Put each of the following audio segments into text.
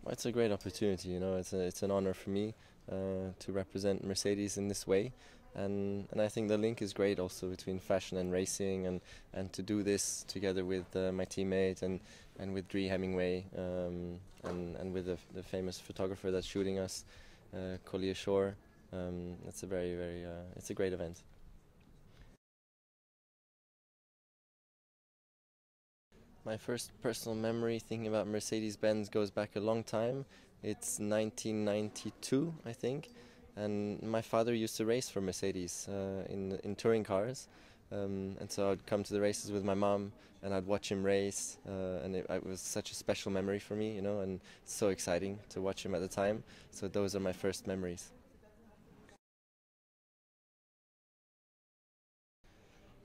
Well, it's a great opportunity, you know. It's an honor for me to represent Mercedes in this way, and I think the link is great also between fashion and racing, and to do this together with my teammate and with Dree Hemingway and with the famous photographer that's shooting us, Collier Shore. It's a very it's a great event. My first personal memory thinking about Mercedes-Benz goes back a long time. It's 1992, I think, and my father used to race for Mercedes in touring cars, and so I'd come to the races with my mom, and I'd watch him race, and it was such a special memory for me, you know, and so exciting to watch him at the time. So those are my first memories.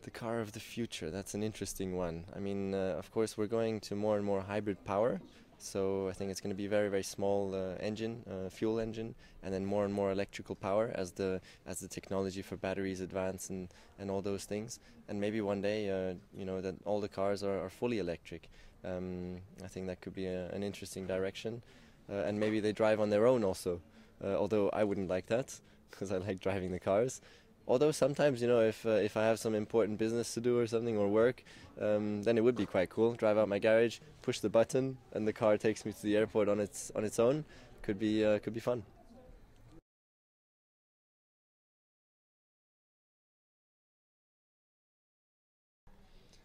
The car of the future, that's an interesting one. I mean, of course, we're going to more and more hybrid power. So I think it's going to be very small engine, fuel engine, and then more and more electrical power as the technology for batteries advance and all those things. And maybe one day, you know, that all the cars are fully electric. I think that could be an interesting direction. And maybe they drive on their own also. Although I wouldn't like that because I like driving the cars. Although sometimes, you know, if I have some important business to do or something or work, then it would be quite cool. Drive out my garage, push the button, and the car takes me to the airport on its own. Could be fun.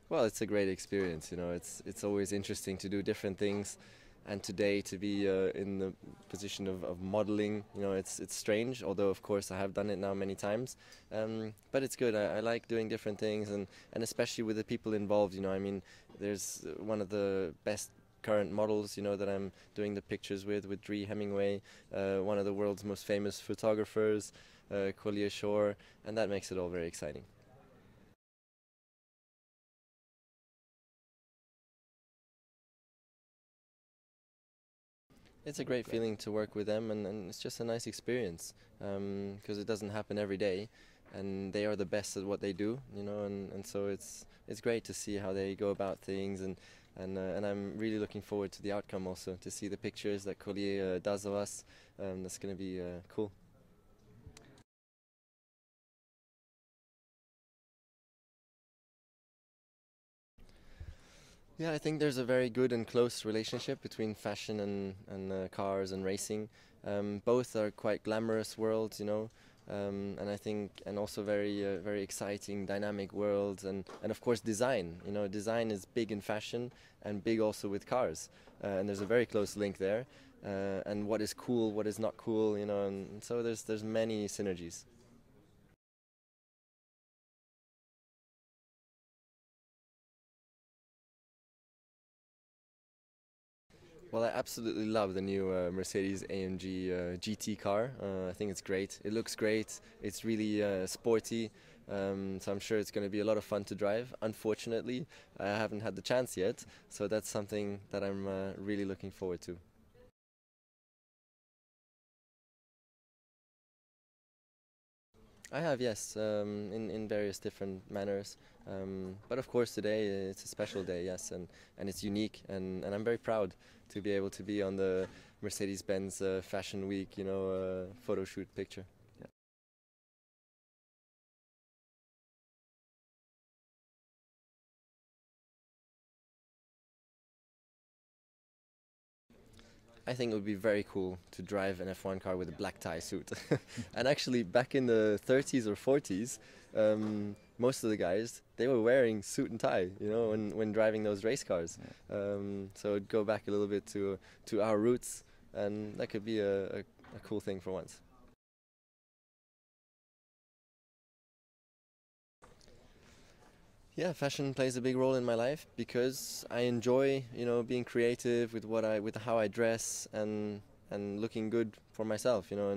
Well, it's a great experience. You know, it's always interesting to do different things, and today to be in the position of modeling, you know, it's strange. Although of course I have done it now many times, but it's good. I like doing different things, and especially with the people involved. You know, I mean, there's one of the best current models, you know, that I'm doing the pictures with Dree Hemingway, one of the world's most famous photographers, Collier Shore, and that makes it all very exciting. It's a great feeling to work with them, and it's just a nice experience because it doesn't happen every day, and they are the best at what they do, you know, and so it's great to see how they go about things, and I'm really looking forward to the outcome also, to see the pictures that Collier does of us. That's going to be cool. Yeah, I think there's a very good and close relationship between fashion and cars and racing. Both are quite glamorous worlds, you know, and I think and also very exciting, dynamic worlds, and of course design. You know, design is big in fashion and big also with cars, and there's a very close link there. And what is cool, what is not cool, you know, and so there's many synergies. Well, I absolutely love the new Mercedes-AMG GT car. I think it's great. It looks great. It's really sporty. So I'm sure it's going to be a lot of fun to drive. Unfortunately, I haven't had the chance yet, so that's something that I'm really looking forward to. I have, yes, in various different manners. But of course, today it's a special day, yes, and it's unique, and I'm very proud to be able to be on the Mercedes-Benz Fashion Week, you know, photo shoot picture. Yeah. I think it would be very cool to drive an F1 car with a black tie suit. And actually, back in the 30s or 40s, most of the guys they were wearing suit and tie, you know, when driving those race cars. So it'd go back a little bit to our roots, and that could be a cool thing for once. Yeah, fashion plays a big role in my life because I enjoy, you know, being creative with with how I dress and looking good for myself, you know,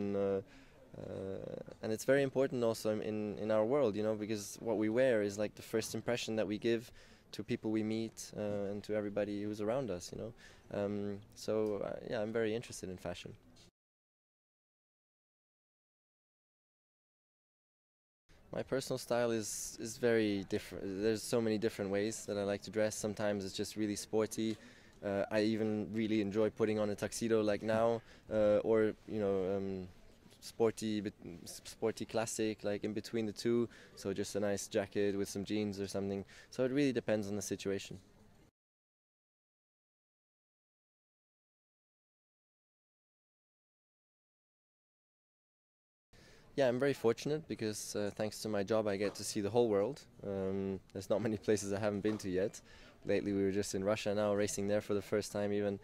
and it's very important also in our world, you know, because what we wear is like the first impression that we give to people we meet and to everybody who's around us, you know. Yeah, I'm very interested in fashion. My personal style is very different. There's so many different ways that I like to dress. Sometimes it's just really sporty, I even really enjoy putting on a tuxedo like now, or sporty classic, like in between the two. So just a nice jacket with some jeans or something. So it really depends on the situation. Yeah, I'm very fortunate because thanks to my job, I get to see the whole world. There's not many places I haven't been to yet. Lately, we were just in Russia now, racing there for the first time even,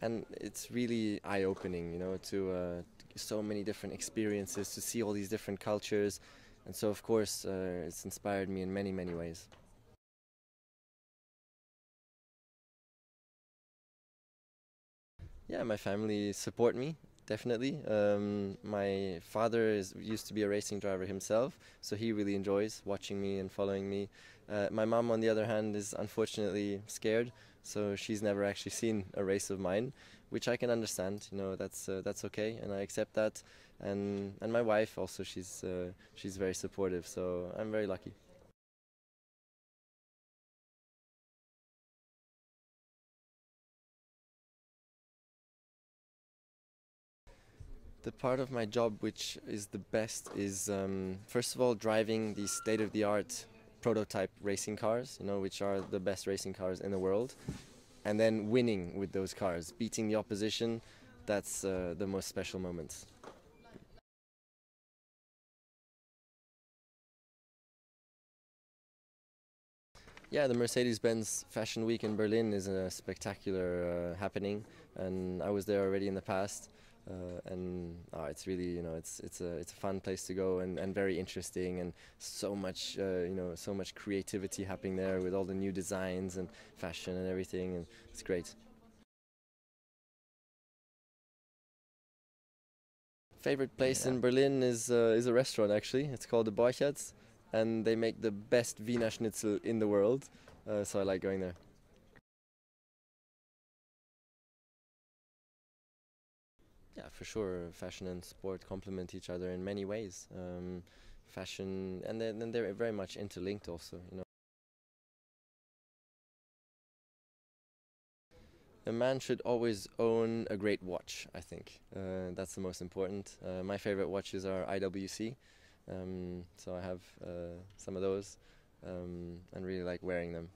and it's really eye-opening, to so many different experiences, to see all these different cultures, and so of course it's inspired me in many, many ways. Yeah, my family support me, definitely. My father used to be a racing driver himself, so he really enjoys watching me and following me. My mom, on the other hand, is unfortunately scared, so she's never actually seen a race of mine, which I can understand. That's okay, and I accept that. And my wife also, she's very supportive, so I'm very lucky. The part of my job which is the best is, first of all, driving these state-of-the-art prototype racing cars, which are the best racing cars in the world, and then winning with those cars, beating the opposition. That's the most special moments. Yeah, the Mercedes-Benz Fashion Week in Berlin is a spectacular happening, and I was there already in the past. And it's really, it's a fun place to go, and very interesting, and so much so much creativity happening there with all the new designs and fashion and everything, and it's great. Favorite place in Berlin is a restaurant actually. It's called the Borchert's, and they make the best Wiener Schnitzel in the world. So I like going there. Yeah, for sure. Fashion and sport complement each other in many ways. Fashion, and then they're very much interlinked also. A man should always own a great watch, I think. That's the most important. My favorite watches are IWC, so I have some of those, and really like wearing them.